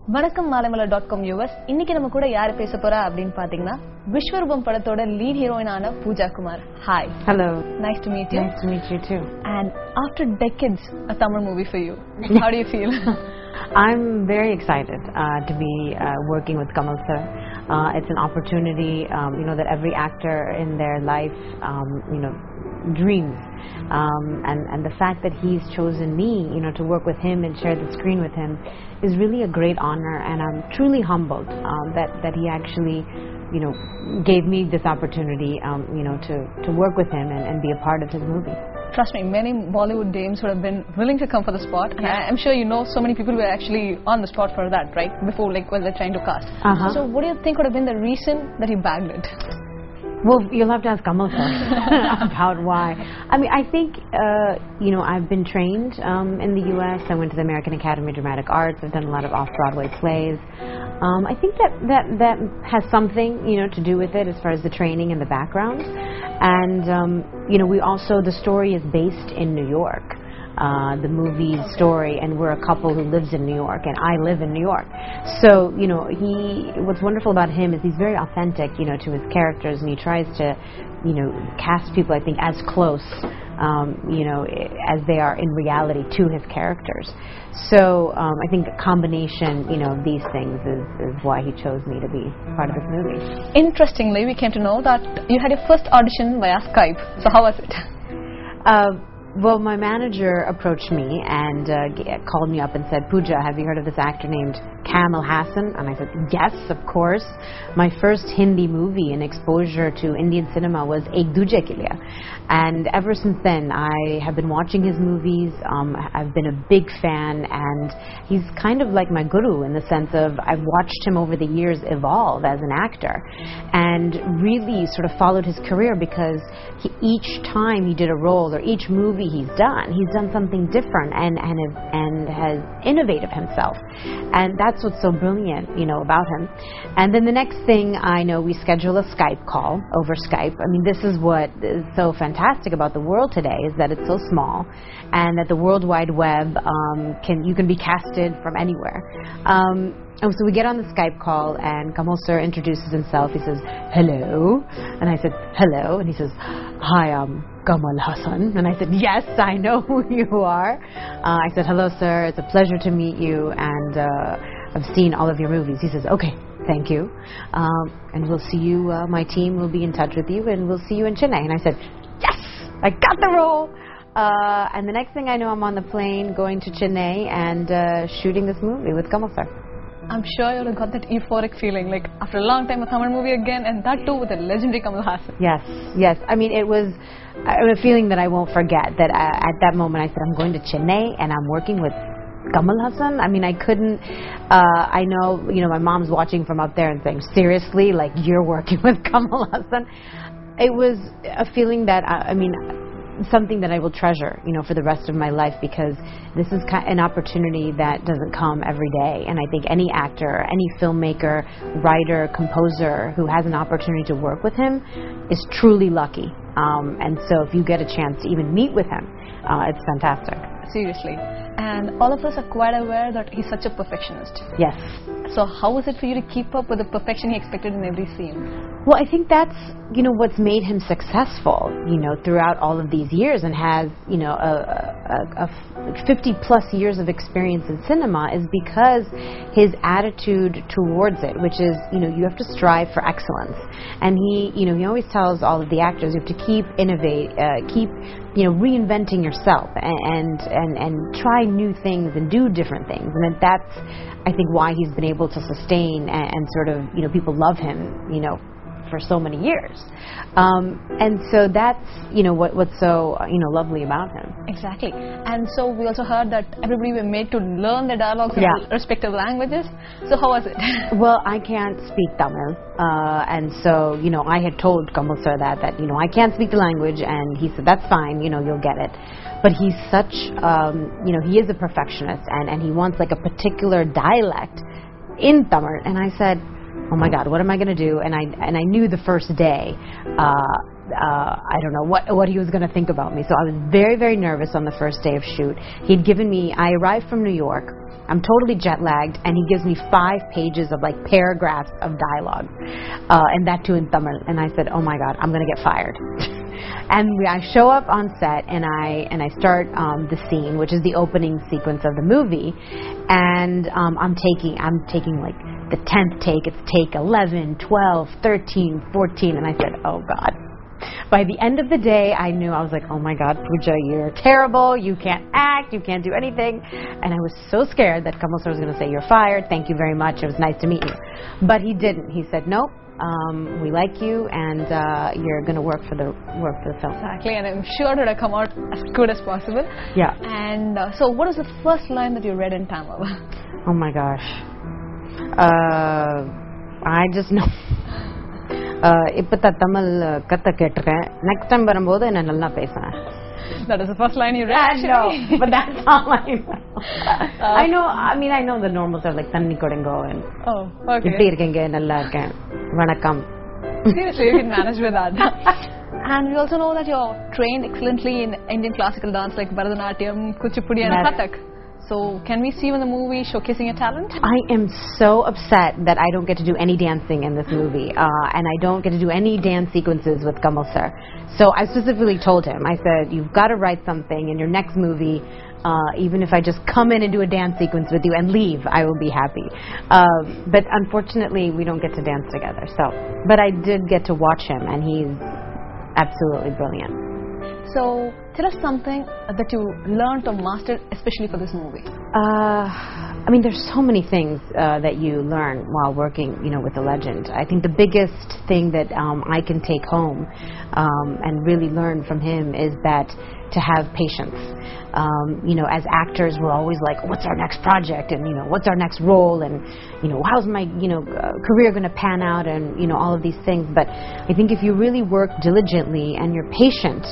வணக்கம் மாலைமலர்.com viewers. இன்னைக்கு நம்ம கூட யார் பேச போறா அப்படினு பாத்தீங்கன்னா விஸ்வரூபம் படத்தோட லீட் ஹீரோயினான Pooja Kumar. Hi. Hello. Nice to meet you. Nice to meet you too. And after decades, a Tamil movie for you. How do you feel? I'm very excited to be working with Kamal sir. It's an opportunity, that every actor in their life, dreams. And the fact that he's chosen me, to work with him and share the screen with him is really a great honor, and I'm truly humbled that he actually, gave me this opportunity, to work with him and be a part of his movie. Trust me, many Bollywood dames would have been willing to come for the spot. And I'm sure so many people were actually on the spot for that, right? Before, when they're trying to cast. So what do you think would have been the reason that he bagged it? Well, you'll have to ask Kamal first about why. I mean, I think, I've been trained in the U.S. I went to the American Academy of Dramatic Arts. I've done a lot of off-Broadway plays. I think that has something, to do with it as far as the training and the background. And, we also, the story is based in New York. The movie story, and we're a couple who lives in New York, and I live in New York. So, what's wonderful about him is he's very authentic, to his characters, and he tries to, cast people, I think, as close, as they are in reality to his characters. So, I think a combination, of these things is why he chose me to be part of this movie. Interestingly, we came to know that you had your first audition via Skype. So, how was it? Well, my manager approached me and called me up and said, "Pooja, have you heard of this actor named Kamal Hassan?" And I said, "Yes, of course." My first Hindi movie and exposure to Indian cinema was Ek Duje Ke Liye. And ever since then, I have been watching his movies. I've been a big fan, and he's kind of like my guru in the sense of I've watched him over the years evolve as an actor and really sort of followed his career because each time he did a role or each movie he's done something different and has innovated himself. And that's what's so brilliant, about him. And then the next thing I know, we schedule a Skype call over Skype. I mean, this is what is so fantastic about the world today, is that it's so small and that the World Wide Web, you can be casted from anywhere. And so we get on the Skype call, and Kamal sir introduces himself. He says, "Hello." And I said, "Hello." And he says, "Hi, I'm Kamal Hassan." And I said, "Yes, I know who you are." I said, "Hello, sir. It's a pleasure to meet you, and I've seen all of your movies." He says, "Okay, thank you. And we'll see you, my team will be in touch with you, and we'll see you in Chennai." And I said, "Yes, I got the role." And the next thing I know, I'm on the plane going to Chennai and shooting this movie with Kamal sir. I'm sure you would have got that euphoric feeling, like after a long time a Tamil movie again, and that too with a legendary Kamal Hassan. Yes. I mean, it was a feeling that I won't forget, that at that moment I said, I'm going to Chennai and I'm working with Kamal Hassan. I mean, I couldn't, I know, my mom's watching from up there and saying, seriously, like you're working with Kamal Hassan. It was a feeling that, something that I will treasure, for the rest of my life, because this is an opportunity that doesn't come every day. And I think any actor, any filmmaker, writer, composer who has an opportunity to work with him is truly lucky. And so if you get a chance to even meet with him, it's fantastic. Seriously. And all of us are quite aware that he's such a perfectionist. Yes. So how was it for you to keep up with the perfection he expected in every scene? Well, I think that's, what's made him successful, throughout all of these years, and has, a 50 plus years of experience in cinema, is because his attitude towards it, which is, you have to strive for excellence. And he always tells all of the actors, you have to keep reinventing yourself and try new things and do different things. And that's, I think, why he's been able to sustain and sort of, people love him, for so many years. And so that's, what's so, lovely about him. Exactly. And so we also heard that everybody were made to learn the dialogues in respective languages. So how was it? Well, I can't speak Tamil. And so, I had told Kamal sir that, I can't speak the language, and he said, that's fine, you'll get it. But he's such, he is a perfectionist, and he wants like a particular dialect in Tamil. And I said, oh my God, what am I going to do? And I knew the first day I don't know what he was going to think about me. So I was very, very nervous on the first day of shoot. He'd given me, I arrived from New York. I'm totally jet lagged, and he gives me 5 pages of like paragraphs of dialogue, and that too in Tamil. And I said, oh my God, I'm going to get fired. And I show up on set, and I start the scene, which is the opening sequence of the movie, and I'm taking like the 10th take. It's take 11, 12, 13, 14, and I said, oh God. By the end of the day, I knew, I was like, oh my God, Pooja, you're terrible, you can't act, you can't do anything. And I was so scared that Kamal sir was going to say, you're fired, thank you very much, it was nice to meet you. But he didn't. He said, nope, we like you, and you're going to work for the film. Exactly, and I'm sure that I come out as good as possible. Yeah. And so what was the first line that you read in Tamil? Oh my gosh. I just know. இப்பதான் தமிழ் கத்த கேட்டிருக்கேன். Next time வரும்போது என்ன நல்லா பேசுறேன். That is the first line you read. No, but that's all I know. I know the normals are like தண்ணி கொடுங்கோ and எப்படி இருக்கீங்க நல்லா இருக்கேன் வணக்கம். Seriously, you can manage with that. And we also know that you're trained excellently in Indian classical dance like Bharatanatyam, Kuchipudi and Kathak. So, can we see you in the movie showcasing your talent? I am so upset that I don't get to do any dancing in this movie, and I don't get to do any dance sequences with Kamal sir. So I specifically told him, I said, you've got to write something in your next movie. Even if I just come in and do a dance sequence with you and leave, I will be happy. But unfortunately, we don't get to dance together. But I did get to watch him, and he's absolutely brilliant. So, tell us something that you learned or mastered, especially for this movie. There's so many things that you learn while working, with a legend. I think the biggest thing that I can take home and really learn from him is that to have patience. As actors, we're always like, what's our next project, and what's our next role, and how's my career going to pan out, and all of these things. But I think if you really work diligently and you're patient,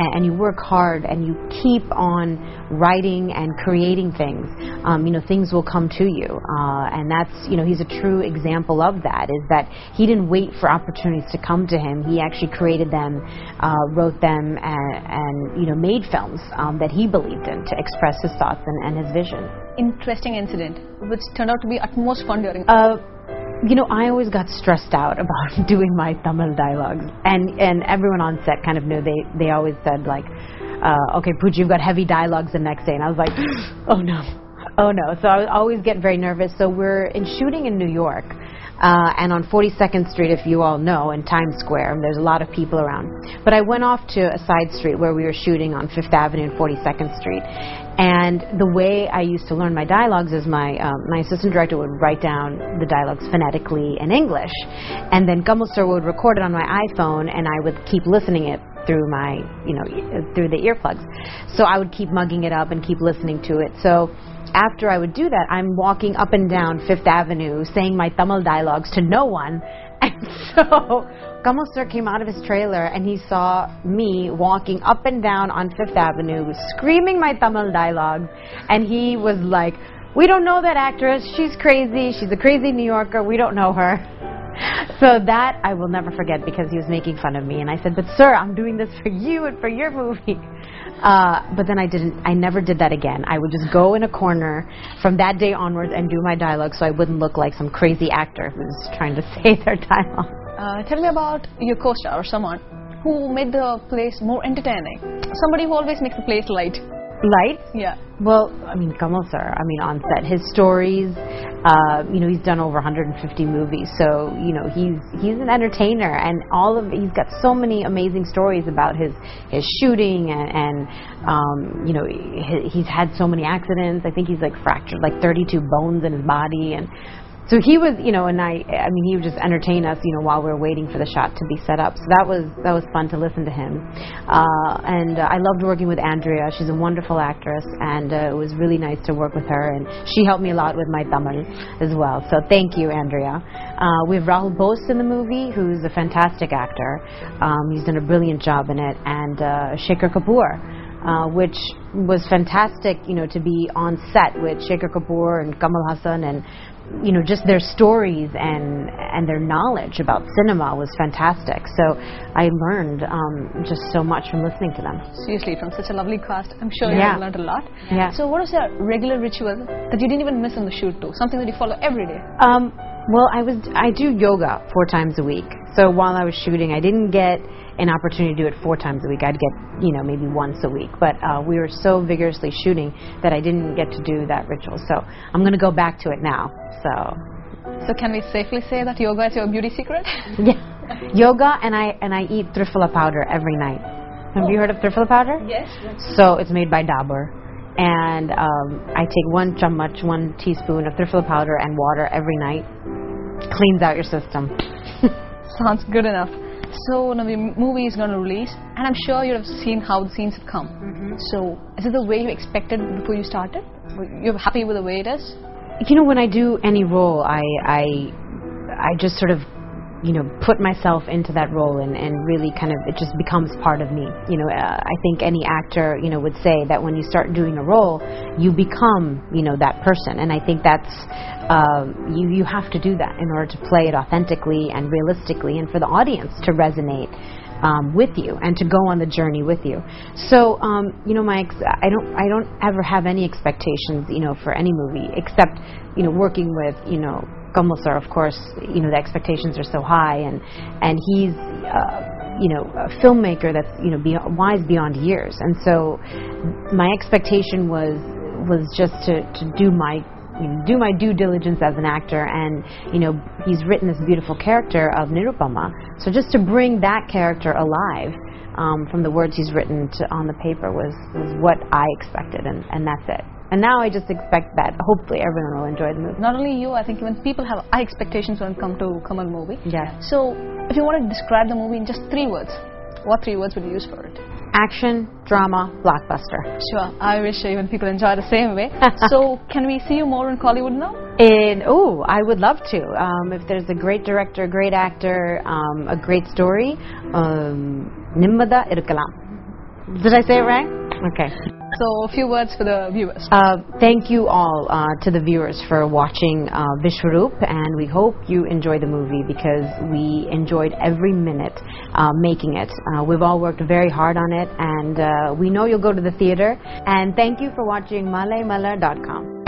and you work hard and you keep on writing and creating things, things will come to you. And that's, he's a true example of that, is that he didn't wait for opportunities to come to him. He actually created them, wrote them, and made films that he believed in to express his thoughts and his vision. Interesting incident, which turned out to be at most fun during. I always got stressed out about doing my Tamil dialogues, and everyone on set kind of knew. They always said like, okay, Pooja, you've got heavy dialogues the next day, and I was like, oh no. So I would always get very nervous. So we're in shooting in New York, and on 42nd Street, if you all know, in Times Square, there's a lot of people around. But I went off to a side street where we were shooting on 5th Avenue and 42nd Street. And the way I used to learn my dialogues is my assistant director would write down the dialogues phonetically in English, and then Kamal sir would record it on my iPhone, and I would keep listening it through my, through the earplugs. So I would keep mugging it up and keep listening to it. So after I would do that, I'm walking up and down 5th Avenue saying my Tamil dialogues to no one. And so Kamal sir came out of his trailer and he saw me walking up and down on 5th Avenue screaming my Tamil dialogues, and he was like, we don't know that actress, she's crazy, she's a crazy New Yorker, we don't know her. So that I will never forget, because he was making fun of me, and I said, but sir, I'm doing this for you and for your movie. But then I never did that again. I would just go in a corner from that day onwards and do my dialogue, so I wouldn't look like some crazy actor who's trying to say their dialogue. Tell me about your co-star or someone who made the plays more entertaining. Somebody who always makes the plays light. Light? Yeah. Well, Kamal sir, on set, his stories, he's done over 150 movies, so, he's an entertainer, and he's got so many amazing stories about his shooting, and he's had so many accidents. I think he's like fractured like 32 bones in his body, and so he was, he would just entertain us, while we were waiting for the shot to be set up. So that was fun to listen to him. And I loved working with Andrea. She's a wonderful actress, and it was really nice to work with her. And she helped me a lot with my Tamil as well. So thank you, Andrea. We have Rahul Bose in the movie, who's a fantastic actor. He's done a brilliant job in it. And Shekhar Kapoor, which was fantastic, to be on set with Shekhar Kapoor and Kamal Hassan, and just their stories and their knowledge about cinema was fantastic. So I learned just so much from listening to them. Seriously, from such a lovely cast, I'm sure you have learned a lot. Yeah. So what was your regular ritual that you didn't even miss on the shoot too? Something that you follow every day? Well, I do yoga 4 times a week. So while I was shooting, I didn't get an opportunity to do it 4 times a week. I'd get, maybe once a week. But we were so vigorously shooting that I didn't get to do that ritual. So I'm going to go back to it now. So can we safely say that yoga is your beauty secret? Yeah, yoga, and I eat Triphala powder every night. Have you heard of Triphala powder? Yes. So it's made by Dabur, and I take 1 teaspoon of Triphala powder and water every night. Cleans out your system. Sounds good enough. So now the movie is going to release, and I'm sure you have seen how the scenes have come. So is it the way you expected before you started? You're happy with the way it is? When I do any role, I just sort of, put myself into that role and really kind of, it just becomes part of me. I think any actor, would say that when you start doing a role, you become, that person. And I think that's, you have to do that in order to play it authentically and realistically, and for the audience to resonate with you and to go on the journey with you. So, I don't ever have any expectations, for any movie, except, working with, Kamal sir, of course, the expectations are so high, and he's, a filmmaker that's, wise beyond years. And so my expectation was just to do my due diligence as an actor, and he's written this beautiful character of Nirupama, so just to bring that character alive from the words he's written on the paper was what I expected, and that's it. And now I just expect that hopefully everyone will enjoy the movie. Not only you, I think even people have high expectations when it comes to Kamal movie. Yeah. So if you want to describe the movie in just 3 words, what 3 words would you use for it? Action, drama, blockbuster. Sure. I wish even people enjoy the same way. So can we see you more in Kollywood now? I would love to. If there's a great director, a great actor, a great story, Nimmada Irukalam. Did I say it right? Okay. So a few words for the viewers. Thank you all to the viewers for watching Viswaroopam, and we hope you enjoy the movie, because we enjoyed every minute making it. We've all worked very hard on it, and we know you'll go to the theater. And thank you for watching malaymala.com.